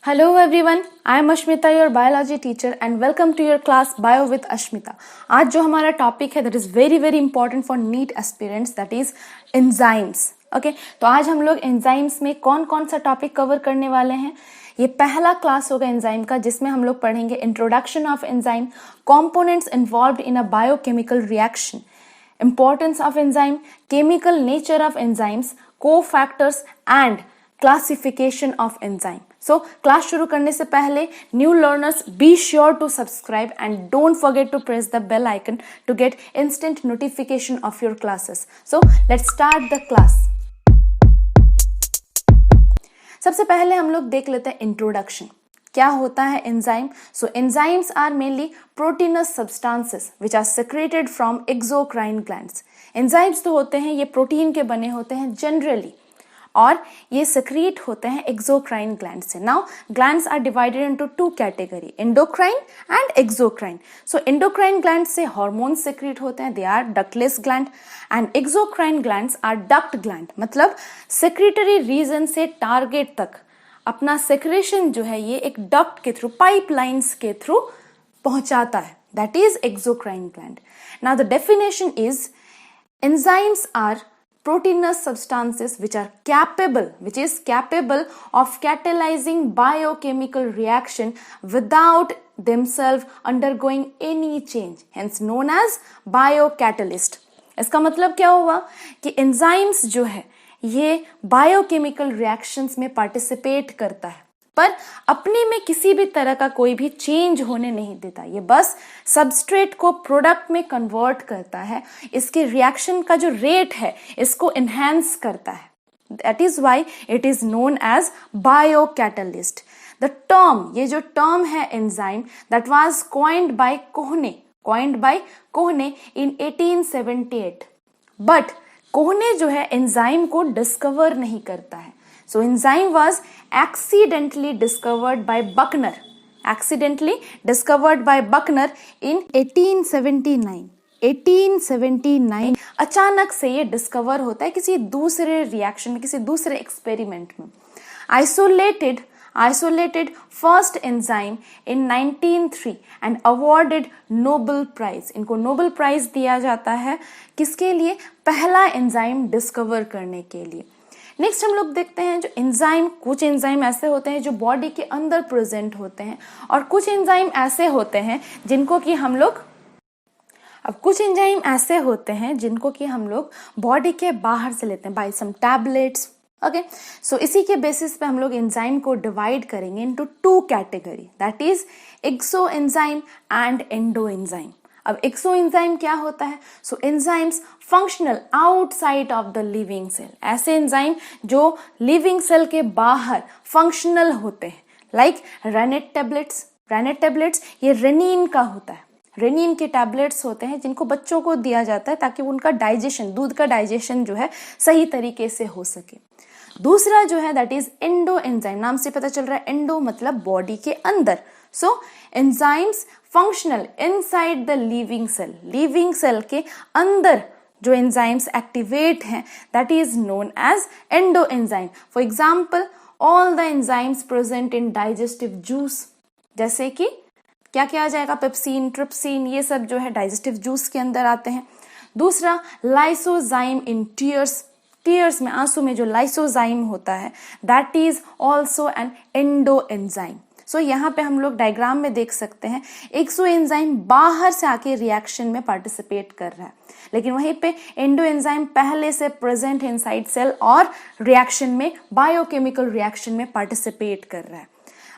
Hello everyone, I am Ashmita, your biology teacher and welcome to your class Bio with Ashmita. आज जो हमारा topic है that is very very important for NEET aspirants, that is enzymes. Okay, तो आज हम लोग enzymes में कौन कौन सा टॉपिक कवर करने वाले हैं. ये पहला क्लास होगा एंजाइम का जिसमें हम लोग पढ़ेंगे introduction of enzyme, components involved in a biochemical reaction, importance of enzyme, chemical nature of enzymes, cofactors and classification of enzyme. So class शुरू करने से पहले new learners be sure to subscribe and don't forget to press the bell icon to get instant notification of your classes. So let's start the class. सबसे पहले हम लोग देख लेते हैं इंट्रोडक्शन. क्या होता है enzyme? So enzymes are mainly proteinous substances which are secreted from exocrine glands. Enzymes तो होते हैं ये प्रोटीन के बने होते हैं जनरली और ये सेक्रेट होते हैं एक्सोक्राइन ग्लैंड से. Now glands are divided into two category, endocrine and exocrine. So endocrine gland से हार्मोन्स सेक्रेट होते हैं, they are ductless gland, and exocrine glands are duct gland. मतलब सेक्रेटरी रीजन से टारगेट तक अपना सेक्रेशन जो है ये एक डक्ट के थ्रू, पाइपलाइंस के थ्रू पहुंचाता है. That is exocrine gland. Now the definition is enzymes are proteinous substances which is capable of catalyzing biochemical reaction without themselves undergoing any change, hence known as biocatalyst. इसका मतलब क्या हुआ कि enzymes जो है ये biochemical reactions में participate करता है पर अपने में किसी भी तरह का कोई भी चेंज होने नहीं देता. ये बस सबस्ट्रेट को प्रोडक्ट में कन्वर्ट करता है, इसके रिएक्शन का जो रेट है इसको एनहांस करता है. That is why it is known as biocatalyst. The term, ये जो टर्म है enzyme, that was coined by Kuhne in 1878. But Kuhne जो है एंजाइम को डिस्कवर नहीं करता है. So enzyme was accidentally discovered by Buckner in 1879. 1879 अचानक से ये डिस्कवर होता है किसी दूसरे रिएक्शन में, किसी दूसरे एक्सपेरिमेंट में. Isolated first enzyme in 1903 and awarded Nobel Prize. इनको नोबेल प्राइज दिया जाता है किसके लिए? पहला एंजाइम डिस्कवर करने के लिए. नेक्स्ट हम लोग देखते हैं जो एंजाइम, कुछ एंजाइम ऐसे होते हैं जो बॉडी के अंदर प्रेजेंट होते हैं और कुछ एंजाइम ऐसे होते हैं जिनको कि हम लोग बॉडी के बाहर से लेते हैं बाय सम टैबलेट्स. ओके, सो इसी के बेसिस पे हम लोग एंजाइम को डिवाइड करेंगे into two category, that is exo enzyme and endo enzyme. अब एक्सो एंजाइम क्या होता है? So enzymes functional outside of the living cell. ऐसे एंजाइम जो लिविंग सेल के बाहर फंक्शनल होते हैं, लाइक रेनेट टैबलेट्स ये रेनिन का होता है. रेनिन के टैबलेट्स होते हैं जिनको बच्चों को दिया जाता है ताकि उनका डाइजेशन, दूध का डाइजेशन जो है सही तरीके से हो सके. दूसरा जो है दैट इज एंडो एंजाइम. नाम से पता चल रहा है एंडो मतलब बॉडी के अंदर. So enzymes functional inside the living cell के अंदर जो एंजाइम्स एक्टिवेट हैं that is known as endo enzyme. For example all the enzymes present in digestive juice, जैसे कि क्या क्या आ जाएगा? पेप्सिन, ट्रिप्सिन, ये सब जो है डाइजेस्टिव जूस के अंदर आते हैं. दूसरा लाइसोजाइम इन टीयर्स में, आंसू में जो लाइसोजाइम होता है that is also an endo enzyme. So यहाँ पे हम लोग डायग्राम में देख सकते हैं एक्सो एंजाइम बाहर से आके रिएक्शन में पार्टिसिपेट कर रहा है, लेकिन वहीं पे एंडो एंजाइम पहले से प्रेजेंट इनसाइड सेल और रिएक्शन में, बायोकेमिकल रिएक्शन में पार्टिसिपेट कर रहा है.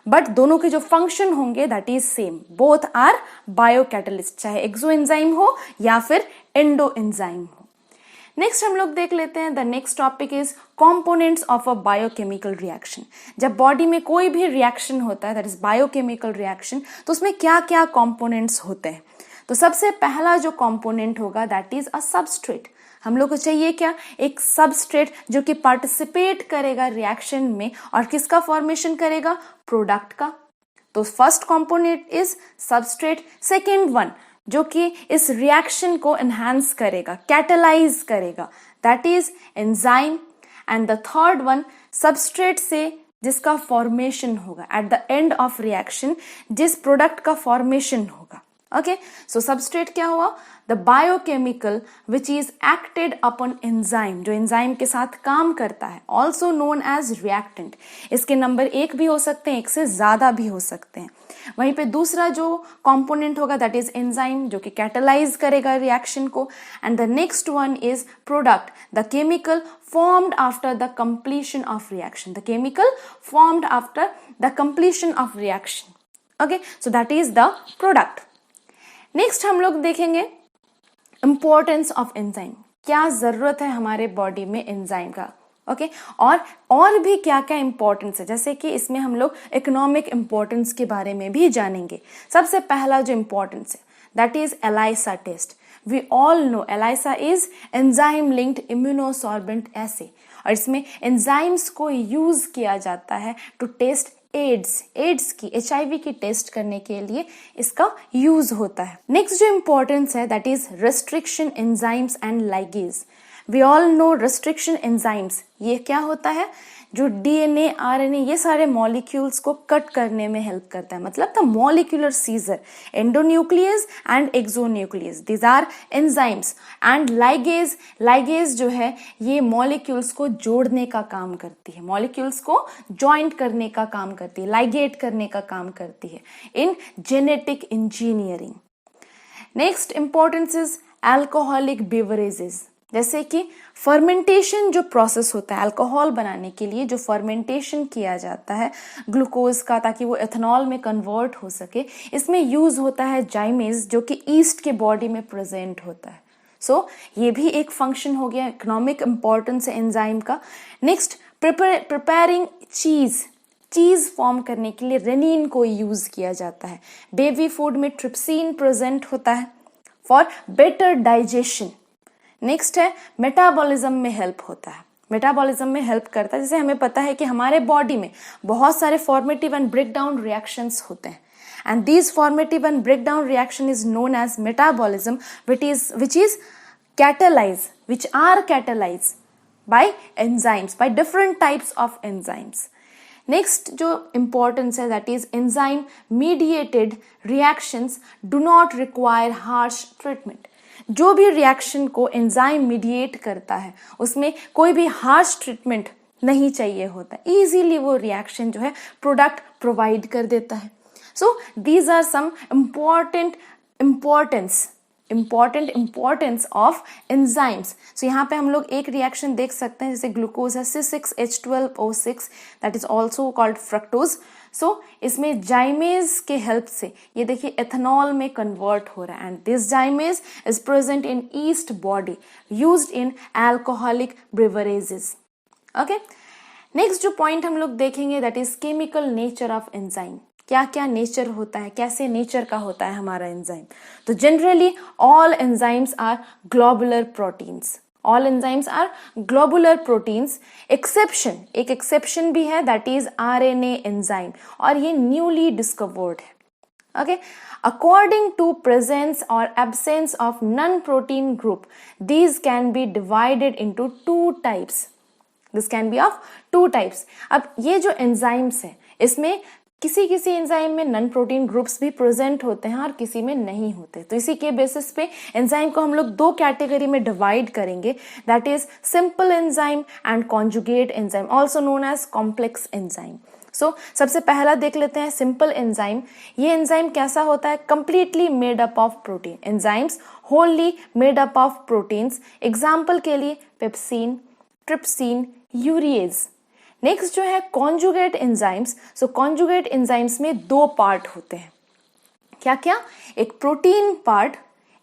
बट दोनों के जो फंक्शन होंगे that is same, both are biocatalyst, चाहे एक्सो एंजाइम हो या फिर एंडो एंजाइम हो. नेक्स्ट हम लोग देख लेते हैं the next topic is components of a biochemical reaction. जब बॉडी में कोई भी रिएक्शन होता है दैट इज बायोकेमिकल रिएक्शन, तो उसमें क्या क्या कंपोनेंट्स होते हैं? तो सबसे पहला जो कंपोनेंट होगा दैट इज अ सबस्ट्रेट. हम लोग को चाहिए क्या? एक सबस्ट्रेट जो कि पार्टिसिपेट करेगा रिएक्शन में और किसका फॉर्मेशन करेगा? प्रोडक्ट का. तो first component is substrate. Second one जो कि इस रिएक्शन को एनहांस करेगा, कैटलाइज करेगा, that is enzyme. And the third one substrate से जिसका फॉर्मेशन होगा, at the end of reaction जिस प्रोडक्ट का फॉर्मेशन होगा। ओके, सो सबस्ट्रेट क्या हुआ? The biochemical which is acted upon enzyme, जो एंजाइम के साथ काम करता है, ऑल्सो नोन एज रिएक्टेंट। इसके नंबर 1 भी हो सकते हैं, 1 से ज्यादा भी हो सकते हैं। वहीं पे दूसरा जो कंपोनेंट होगा दैट इज एंजाइम, जो कि कैटलाइज करेगा रिएक्शन को। And the next one is product, the chemical formed after the completion of reaction, the chemical formed after the completion of reaction. Okay, so that is the product. Next हम लोग देखेंगे importance of enzyme, क्या जरूरत है हमारे body में enzyme का। Okay, और भी क्या क्या इंपॉर्टेंस है, जैसे कि इसमें हम लोग इकोनॉमिक इंपॉर्टेंस के बारे में भी जानेंगे। सबसे पहला जो इंपॉर्टेंस है that is ELISA test. We all know ELISA is enzyme linked immunosorbent assay, और इसमें एंजाइम्स को यूज किया जाता है टू टेस्ट एड्स की, HIV की टेस्ट करने के लिए इसका यूज होता है। नेक्स्ट जो इंपॉर्टेंस है that is restriction enzymes and ligase. We all know restriction enzymes, ये क्या होता है? जो DNA, RNA ये सारे मॉलिक्यूल्स को कट करने में हेल्प करता है, मतलब the molecular scissor, endonuclease and exonuclease, these are enzymes. And ligase जो है ये मॉलिक्यूल्स को जोड़ने का काम करती है, मॉलिक्यूल्स को जॉइंट करने का काम करती है, लाइगेट करने का काम करती है in genetic engineering. Next importance is alcoholic beverages, जैसे कि फर्मेंटेशन जो प्रोसेस होता है अल्कोहल बनाने के लिए, जो फर्मेंटेशन किया जाता है ग्लूकोज का ताकि वो एथेनॉल में कन्वर्ट हो सके, इसमें यूज होता है जाइमेज जो कि ईस्ट के बॉडी में प्रेजेंट होता है। सो ये भी एक फंक्शन हो गया, इकोनॉमिक इंपॉर्टेंस है एंजाइम का। नेक्स्ट प्रिपेयरिंग चीज फॉर्म करने के लिए रेनिन को यूज किया जाता है। बेबी फूड में ट्रिप्सिन प्रेजेंट होता है फॉर बेटर डाइजेशन। नेक्स्ट है मेटाबॉलिज्म में हेल्प होता है, मेटाबॉलिज्म में हेल्प करता है। जैसे हमें पता है कि हमारे बॉडी में बहुत सारे formative and break down reactions होते हैं, and these formative and break down reaction is known as metabolism which are catalyzed by enzymes, by different types of enzymes. Next जो इंपॉर्टेंस है that is enzyme mediated reactions do not require harsh treatment. जो भी reaction को enzyme mediate करता है उसमें कोई भी हार्श ट्रीटमेंट नहीं चाहिए होता, इजीली वो रिएक्शन जो है प्रोडक्ट प्रोवाइड कर देता है। So these are some importance of enzymes. So यहाँ पे हम लोग एक रिएक्शन देख सकते हैं, जैसे ग्लूकोज है C6H12O6 that is also called fructose. So इसमें जाइमेज के हेल्प से ये देखिए एथेनॉल में कन्वर्ट हो रहा है, and this जाइमेज is present in east body used in alcoholic beverages. Okay, next जो पॉइंट हम लोग देखेंगे that is chemical nature of enzyme. क्या क्या नेचर होता है, कैसे नेचर का होता है हमारा एंजाइम। तो generally all enzymes are globular proteins, all enzymes are globular proteins. Exception, एक एक्सेप्शन भी है दैट इज RNA एंजाइम, और ये न्यूली डिस्कवर्ड है। ओके, अकॉर्डिंग टू प्रेजेंस और absence of non protein group these can be divided into 2 types. This can be of 2 types. अब ये जो एंजाइम्स है इसमें किसी किसी एंजाइम में नॉन प्रोटीन ग्रुप्स भी प्रेजेंट होते हैं और किसी में नहीं होते, तो इसी के बेसिस पे एंजाइम को हम लोग 2 कैटेगरी में डिवाइड करेंगे, that is simple enzyme and conjugate enzyme, also known as complex enzyme. So सबसे पहला देख लेते हैं सिंपल एंजाइम। ये एंजाइम कैसा होता है? Completely made up of protein, enzymes Holi made up of proteins. Example के लिए पेप्सिन, ट्रिप्सिन, यूरिएज। नेक्स्ट जो है कॉन्जुगेट एंजाइम्स। सो कॉन्जुगेट एंजाइम्स में 2 पार्ट होते हैं, क्या क्या? एक प्रोटीन पार्ट,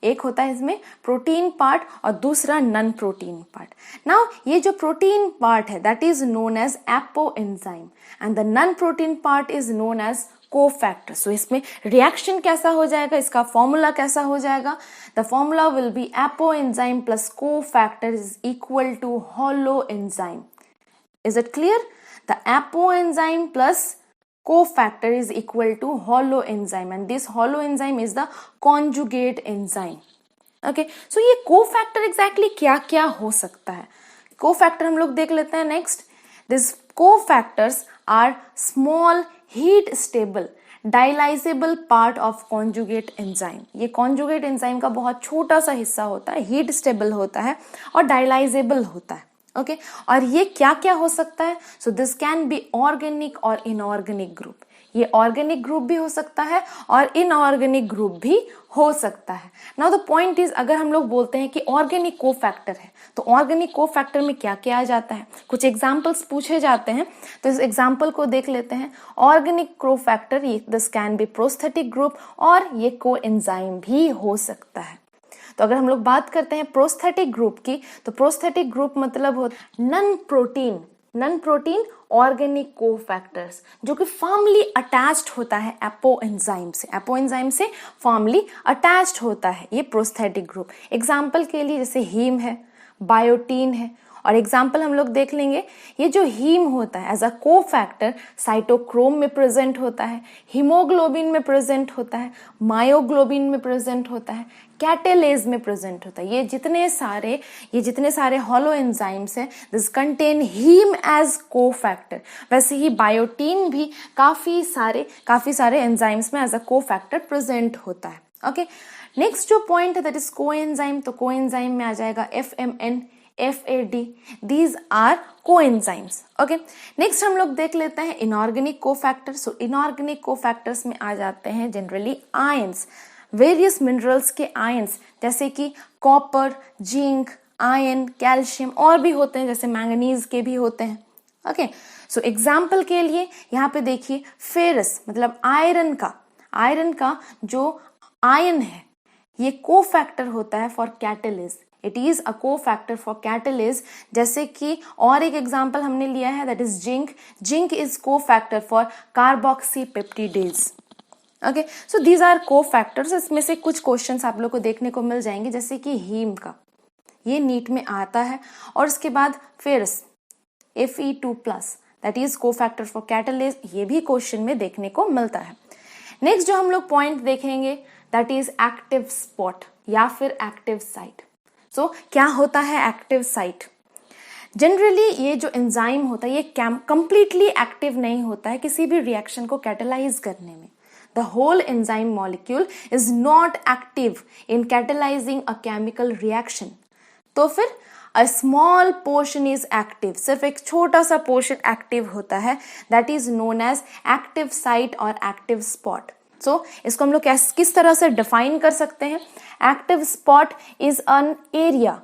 एक होता है इसमें प्रोटीन पार्ट और दूसरा नॉन प्रोटीन पार्ट। नाउ ये जो प्रोटीन पार्ट है that is known as apo enzyme and the non protein part is known as cofactor. So इसमें रिएक्शन कैसा हो जाएगा, इसका फॉर्मूला कैसा हो जाएगा? The formula will be apo enzyme plus cofactor is equal to holo enzyme. Is it clear? The apo enzyme plus cofactor is equal to holo enzyme, and this holo enzyme is the conjugate enzyme. Okay, so ये cofactor exactly क्या क्या हो सकता है? Cofactor हम लोग देख लेते हैं next. These cofactors are small heat stable dialysable part of conjugate enzyme. ये कॉन्जुगेट एंजाइम का बहुत छोटा सा हिस्सा होता है, हीट स्टेबल होता है और डाइलाइजेबल होता है। ओके और ये क्या क्या हो सकता है? So this can B organic और इनऑर्गेनिक ग्रुप। ये ऑर्गेनिक ग्रुप भी हो सकता है और इनऑर्गेनिक ग्रुप भी हो सकता है। नाउ द पॉइंट इज, अगर हम लोग बोलते हैं कि ऑर्गेनिक कोफैक्टर है तो ऑर्गेनिक कोफैक्टर में क्या क्या आ जाता है? कुछ एग्जांपल्स पूछे जाते हैं तो इस एग्जांपल को देख लेते हैं। Organic cofactor, this can B prosthetic group और ये कोएंजाइम भी हो सकता है। तो अगर हम लोग बात करते हैं प्रोस्थेटिक ग्रुप की, तो प्रोस्थेटिक ग्रुप मतलब होता नन प्रोटीन ऑर्गेनिक कोफैक्टर्स जो कि फॉर्मली अटैच्ड होता है एपोएंजाइम से फॉर्मली अटैच्ड होता है ये प्रोस्थेटिक ग्रुप। एग्जाम्पल के लिए जैसे हीम है, बायोटीन है, और एग्जाम्पल हम लोग देख लेंगे। ये जो हीम होता है एज अ कोफैक्टर साइटोक्रोम में प्रेजेंट होता है, हीमोग्लोबिन में प्रेजेंट होता है, मायोग्लोबिन में प्रेजेंट होता है, कैटेलेज में प्रेजेंट होता है। ये जितने सारे हॉलो एंजाइम्स हैं this contain heme as cofactor. वैसे ही बायोटीन भी काफी सारे एंजाइम्स में एज अ कोफैक्टर प्रेजेंट होता है। ओके नेक्स्ट जो पॉइंट है दैट इज कोएंजाइम। तो कोएंजाइम में आ जाएगा FMN, FAD, these are coenzymes. Okay next हम लोग देख लेते हैं इनऑर्गेनिक कोफैक्टर। सो इनऑर्गेनिक कोफैक्टर्स में आ जाते हैं जनरली आयंस, वेरियस मिनरल्स के आयंस जैसे कि कॉपर, जिंक, आयरन, कैल्शियम, और भी होते हैं जैसे मैंगनीज के भी होते हैं। ओके सो एग्जाम्पल के लिए यहाँ पे देखिए फेरस मतलब आयरन का जो आयन है ये कोफैक्टर होता है for catalysis. It is a cofactor for catalysis. जैसे कि और एक एग्जांपल हमने लिया है that is zinc is cofactor for carboxypeptidase. Okay so these are cofactors. इसमें से कुछ क्वेश्चंस आप लोग को देखने को मिल जाएंगे जैसे कि हीम का, ये नीट में आता है, और उसके बाद ferrous Fe2+ that is cofactor for catalysis, ये भी क्वेश्चन में देखने को मिलता है। नेक्स्ट जो हम लोग पॉइंट देखेंगे दैट इज एक्टिव स्पॉट या फिर एक्टिव साइट। सो क्या होता है एक्टिव साइट? जनरली ये जो एंजाइम होता है ये कंप्लीटली एक्टिव नहीं होता है किसी भी रिएक्शन को कैटेलाइज करने में। The whole enzyme molecule is not active in catalysing a chemical reaction. तो फिर a small portion is active, सिर्फ एक छोटा सा पोर्शन एक्टिव होता है, that is known as active site और एक्टिव स्पॉट। सो इसको हम लोग किस तरह से डिफाइन कर सकते हैं? Active spot is an area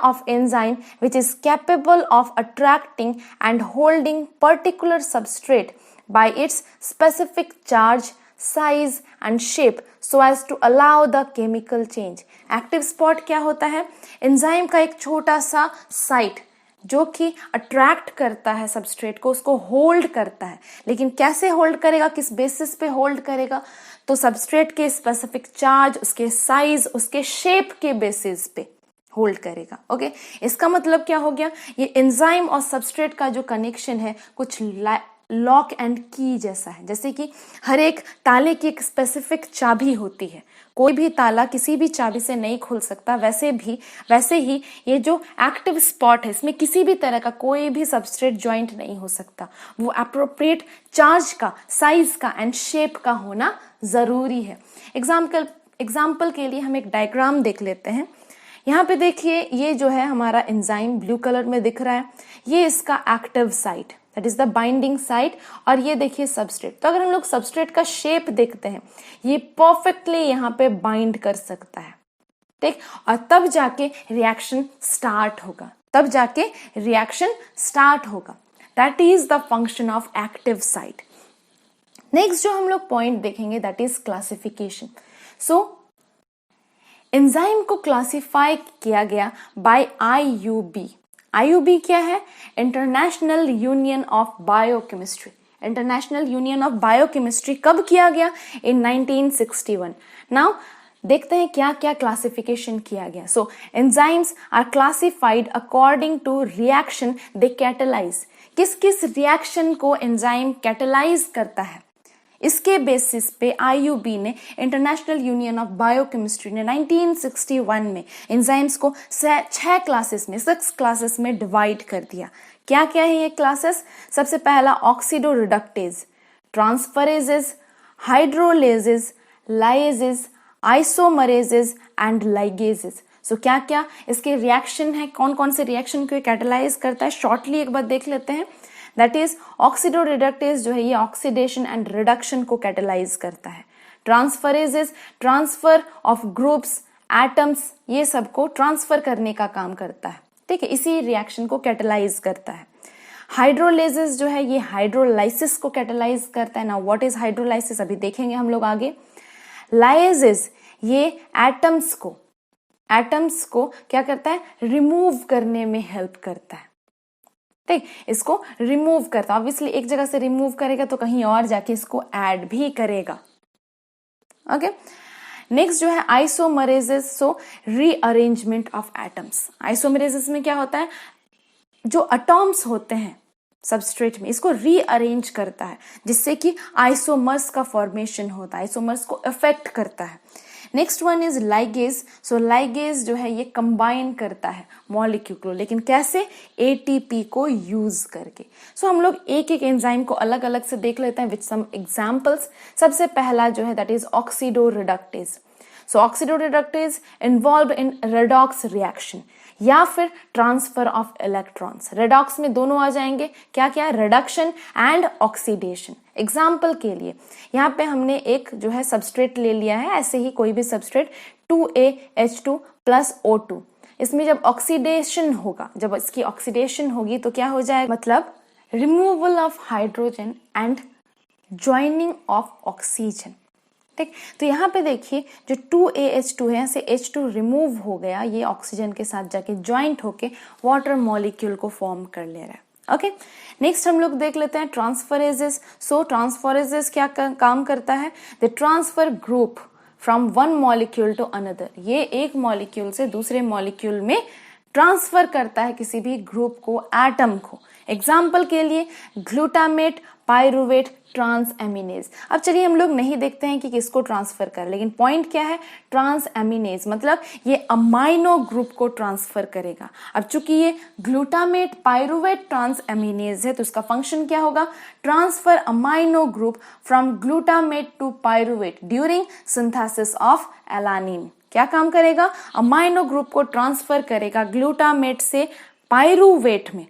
of enzyme which is capable of attracting and holding particular substrate by its specific charge, size and shape so as to allow the chemical change. Active spot क्या होता है? Enzyme का एक छोटा सा site जो कि attract करता है सबस्ट्रेट को, उसको होल्ड करता है। लेकिन कैसे होल्ड करेगा, किस बेसिस पे होल्ड करेगा? तो सबस्ट्रेट के स्पेसिफिक चार्ज, उसके साइज, उसके शेप के बेसिस पे होल्ड करेगा। ओके इसका मतलब क्या हो गया? ये एंजाइम और सबस्ट्रेट का जो कनेक्शन है कुछ लॉक एंड की जैसा है। जैसे कि हर एक ताले की एक स्पेसिफिक चाबी होती है, कोई भी ताला किसी भी चाबी से नहीं खुल सकता, वैसे ही ये जो एक्टिव स्पॉट है इसमें किसी भी तरह का कोई भी सबस्ट्रेट ज्वाइंट नहीं हो सकता। वो एप्रोप्रिएट चार्ज का, साइज का एंड शेप का होना जरूरी है। एग्जाम्पल के लिए हम एक डायग्राम देख लेते हैं। यहाँ पे देखिए ये जो है हमारा एंजाइम ब्लू कलर में दिख रहा है, ये इसका active site that is the binding site, और ये देखिए सबस्ट्रेट। तो अगर हम लोग सबस्ट्रेट का शेप देखते हैं ये परफेक्टली यहाँ पे बाइंड कर सकता है, ठीक, और तब जाके रिएक्शन स्टार्ट होगा। That is the function of active site. Next जो हम लोग पॉइंट देखेंगे that is classification. So enzyme को क्लासिफाई किया गया बाय IUB क्या है? International union of biochemistry. International union of biochemistry कब किया गया? इन 1961। नाउ देखते हैं क्या क्या क्लासिफिकेशन किया गया। So enzymes are classified according to reaction they catalyse. किस किस रिएक्शन को एंजाइम कैटेलाइज करता है, इसके बेसिस पे IUB ने, इंटरनेशनल यूनियन ऑफ बायोकेमिस्ट्री ने 1961 में एंजाइम्स को 6 क्लासेस में डिवाइड कर दिया। क्या क्या है ये क्लासेस? सबसे पहला oxidoreductase, transferases, hydrolases, lyases, isomerases and ligases. So क्या क्या इसके रिएक्शन है, कौन कौन से रिएक्शन को कैटेलाइज करता है, शॉर्टली एक बार देख लेते हैं। दैट इज ऑक्सीडो रिडक्टेज जो है ये ऑक्सीडेशन एंड रिडक्शन को कैटेलाइज करता है। Transferases transfer of groups, atoms, ये सबको ट्रांसफर करने का काम करता है, ठीक है, इसी रिएक्शन को कैटेलाइज करता है। हाइड्रोलेजेस जो है ये हाइड्रोलाइसिस को कैटेलाइज करता है। ना व्हाट इज हाइड्रोलाइसिस अभी देखेंगे हम लोग आगे। लाइजेस ये एटम्स को क्या करता है, रिमूव करने में हेल्प करता है, ठीक, इसको रिमूव करता है। ऑब्वियसली एक जगह से रिमूव करेगा तो कहीं और जाके इसको ऐड भी करेगा। ओके, नेक्स्ट जो है आइसोमरेजेस, सो रीअरेंजमेंट ऑफ एटम्स। आइसोमरेजेस में क्या होता है, जो एटॉम्स होते हैं सबस्ट्रेट में, इसको रीअरेंज करता है जिससे कि आइसोमर्स का फॉर्मेशन होता है, आइसोमर्स को इफेक्ट करता है। Next one is ligase. So ligase जो है ये कंबाइन करता है मॉलिक्यूल को, लेकिन कैसे, एटीपी को यूज करके। सो हम लोग एक एक एंजाइम को अलग अलग से देख लेते हैं विद सम एग्जांपल्स। सबसे पहला जो है that is oxido reductase. So oxido reductase involve in redox reaction या फिर ट्रांसफर ऑफ इलेक्ट्रॉन्स। रेडॉक्स में दोनों आ जाएंगे, क्या क्या, रिडक्शन एंड ऑक्सीडेशन। एग्जाम्पल के लिए यहाँ पे हमने एक जो है सबस्ट्रेट ले लिया है, ऐसे ही कोई भी सबस्ट्रेट 2AH2 + O2। इसमें जब ऑक्सीडेशन होगा, जब इसकी ऑक्सीडेशन होगी तो क्या हो जाएगा, मतलब removal of hydrogen and joining of oxygen, ठीक। तो यहाँ पे देखिए जो 2AH2 है, यहाँ से H2 रिमूव हो गया, ये ऑक्सीजन के साथ जाके ज्वाइंट होके वाटर मॉलिक्यूल को फॉर्म कर ले रहा है। ओके, नेक्स्ट हम लोग देख लेते हैं ट्रांसफरेजेस। सो ट्रांसफरेजेस क्या काम करता है, the transfer group from one molecule to another. ये एक मॉलिक्यूल से दूसरे मॉलिक्यूल में ट्रांसफर करता है किसी भी ग्रुप को, एटम को। एग्जाम्पल के लिए ग्लूटामेट, पायरुवेट, ट्रांस एमिनेज। अब चलिए हम लोग नहीं देखते हैं कि किसको ट्रांसफर कर, लेकिन पॉइंट क्या है, ट्रांस एमिनेज मतलब ये अमाइनो ग्रुप को ट्रांसफर करेगा। अब चूंकि ये ग्लूटामेट, पायरुवेट, ट्रांस एमिनेज है तो इसका फंक्शन क्या होगा, transfer amino group from glutamate to pyruvate during synthesis of alanine. क्या काम करेगा, अमाइनो ग्रुप को ट्रांसफर करेगा ग्लूटामेट से पायरुवेट में,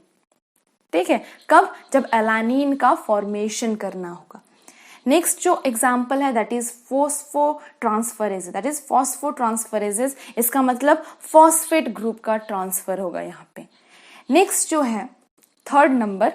ठीक है, कब, जब एलानिन का फॉर्मेशन करना होगा। नेक्स्ट जो एग्जांपल है दैट इज फॉस्फोट्रांसफरेज, दैट इज फॉस्फोट्रांसफरेजेस, इसका मतलब फॉस्फेट ग्रुप का ट्रांसफर होगा यहाँ पे। नेक्स्ट जो है third number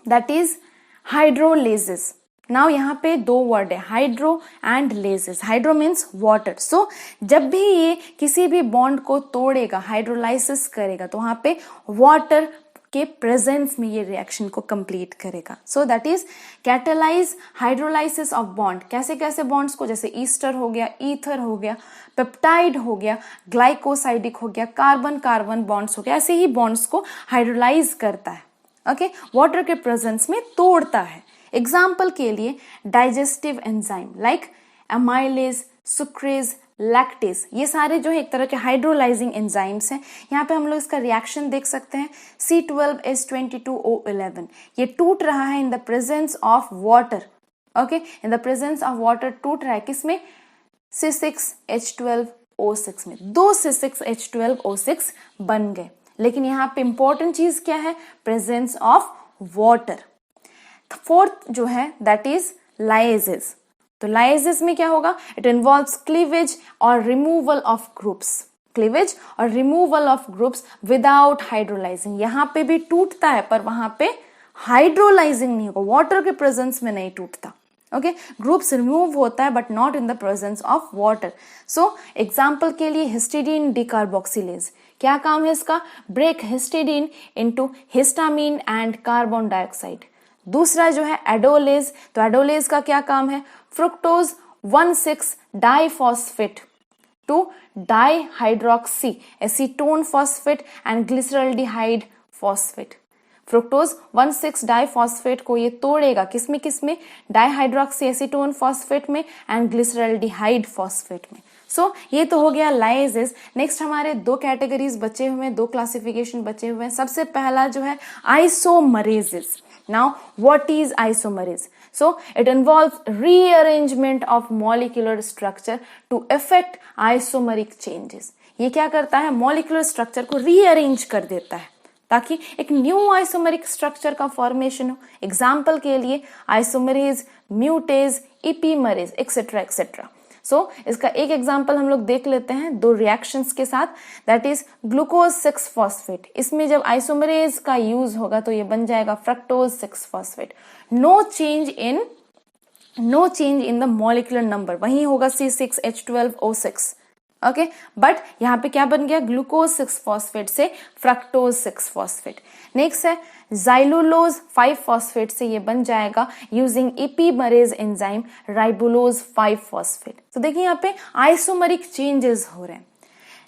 that is hydrolases. Now यहाँ पे दो वर्ड है, hydro and lases. Hydro means water. So जब भी ये किसी भी बॉन्ड को तोड़ेगा, हाइड्रोलाइसिस करेगा, तो वहां पे वाटर के प्रेजेंस में ये रिएक्शन को कंप्लीट करेगा। So that is catalyse hydrolysis of bond. कैसे कैसे बॉन्ड्स को, जैसे ईस्टर हो गया, ईथर हो गया, पेप्टाइड हो गया, ग्लाइकोसाइडिक हो गया, कार्बन कार्बन बॉन्ड्स हो गया, ऐसे ही बॉन्ड्स को हाइड्रोलाइज करता है। ओके, वाटर के प्रेजेंस में तोड़ता है। एग्जाम्पल के लिए digestive enzyme like amylase, sucrase, lactase, ये सारे जो है एक तरह के हाइड्रोलाइजिंग एंजाइम्स हैं। यहाँ पे हम लोग इसका रिएक्शन देख सकते हैं, C12H22O11, ये टूट रहा है इन the presence of water. Okay, in the presence of water टूट रहा है, किसमें, C6H12O6 में। दो C6H12O6 बन गए, लेकिन यहाँ पे इंपॉर्टेंट चीज क्या है, प्रेजेंस ऑफ वाटर। फोर्थ जो है दैट इज लाइजेस। तो लाइजेस में क्या होगा, इट इन्वॉल्व्स क्लीवेज और रिमूवल ऑफ ग्रुप्स, क्लीवेज और removal of groups without hydrolysing. यहाँ पे भी टूटता है पर वहां पे हाइड्रोलाइजिंग नहीं होगा, वाटर के प्रेजेंस में नहीं टूटता। ओके, ग्रुप्स रिमूव होता है but not in the presence of water. So example के लिए हिस्टिडीन डिकार्बोक्सिलेज, क्या काम है इसका, break histidine into histamine and carbon dioxide. दूसरा जो है एडोलेज, तो एडोलेज का क्या काम है, fructose 1,6 diphosphate to dihydroxy acetone phosphate and glyceraldehyde phosphate. Fructose 1,6 diphosphate को ये तोड़ेगा, किसमें किसमें, डाइहाइड्रोक्सी एसीटोन फॉस्फेट में एंड ग्लिसरल्डिहाइड फॉस्फेट में। सो ये तो हो गया लाइजेस। नेक्स्ट हमारे दो कैटेगरीज बचे हुए हैं, दो क्लासिफिकेशन बचे हुए हैं। सबसे पहला जो है आइसोमरेजेस। Now, what is isomerase? So, it involves rearrangement of molecular structure to affect isomeric changes. ये क्या करता है? मॉलिक्यूलर स्ट्रक्चर को रीअरेंज कर देता है ताकि एक न्यू आइसोमेरिक स्ट्रक्चर का फॉर्मेशन हो। एग्जाम्पल के लिए आइसोमरेज, म्यूटेज, इपीमरेज एक्सेट्रा एक्सेट्रा। सो इसका एक एग्जाम्पल हम लोग देख लेते हैं दो रिएक्शंस के साथ, दैट इज ग्लूकोज 6 फॉस्फेट। इसमें जब आइसोमरेज का यूज होगा तो ये बन जाएगा fructose 6 phosphate. No change in the molecular number, वहीं होगा C6H12O6। ओके, बट यहाँ पे क्या बन गया? ग्लूकोज 6 फॉस्फेट से फ्रक्टोज 6 फॉस्फेट। नेक्स्ट है जाइलुलोज 5 फॉस्फेट से ये बन जाएगा यूजिंग इपीमरेज एंजाइम राइबोलोज 5 फॉस्फेट। तो देखिए यहाँ पे आइसोमरिक चेंजेस हो रहे हैं।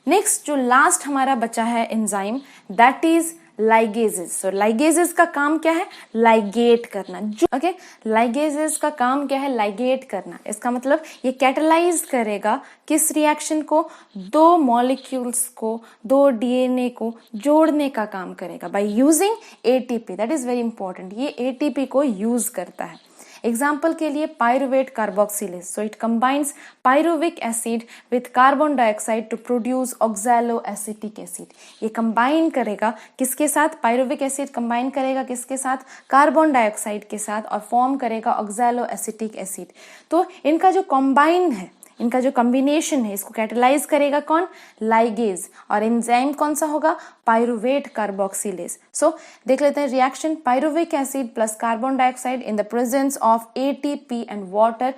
नेक्स्ट जो लास्ट हमारा बचा है enzyme, that is ligases. So ligases का काम क्या है? लाइगेट करना। ओके, लाइगेजेस का काम क्या है? लाइगेट करना। इसका मतलब ये कैटलाइज करेगा किस रिएक्शन को? दो मॉलिक्यूल्स को, दो डीएनए को जोड़ने का काम करेगा by using ATP. That is very important, ये एटीपी को यूज करता है। एग्जाम्पल के लिए pyruvate carboxylase. So it combines pyruvic acid with carbon dioxide to produce oxalo acetic acid. ये कंबाइन करेगा किसके साथ? पायरुविक एसिड कंबाइन करेगा किसके साथ? कार्बन डाइऑक्साइड के साथ, और फॉर्म करेगा ऑक्सैलो एसिटिक एसिड। तो इनका जो कंबाइन है, इनका जो कॉम्बिनेशन है, इसको कैटलाइज करेगा कौन? लाइगेज। और एंजाइम कौन सा होगा? Pyruvate carboxylase. सो देख लेते हैं reaction, pyruvic acid plus carbon dioxide in the presence of ATP and water.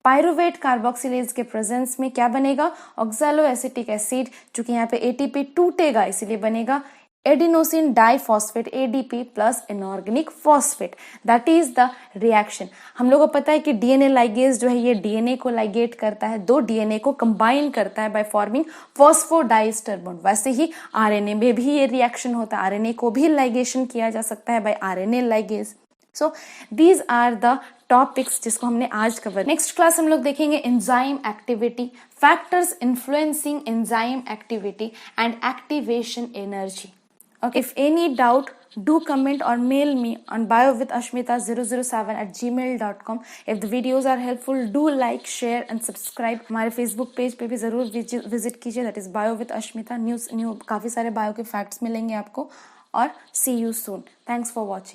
Pyruvate carboxylase के प्रेजेंस में क्या बनेगा? Oxalo acetic acid. चूंकि यहाँ पे एटीपी टूटेगा इसीलिए बनेगा adenosine diphosphate ADP plus inorganic phosphate. That is the reaction. हम लोगों को पता है कि डीएनए लाइगेज जो है ये डीएनए को लाइगेट करता है, दो डीएनए को कंबाइन करता है बाय फॉर्मिंग फॉस्फोडाइस्टर बॉन्ड। वैसे ही आरएनए में भी ये रिएक्शन होता है, आरएनए को भी लाइगेशन किया जा सकता है by RNA ligase. So these are the topics जिसको हमने आज कवर। नेक्स्ट क्लास हम लोग देखेंगे enzyme activity, factors influencing enzyme activity and activation energy. Okay. If any doubt, do comment or mail me on biowithashmita007@gmail.com. If the videos are helpful, do like, share and subscribe. हमारे Facebook page पे भी जरूर visit कीजिए, that is bio with Ashmita. New काफी सारे bio के facts मिलेंगे आपको। और see you soon. Thanks for watching.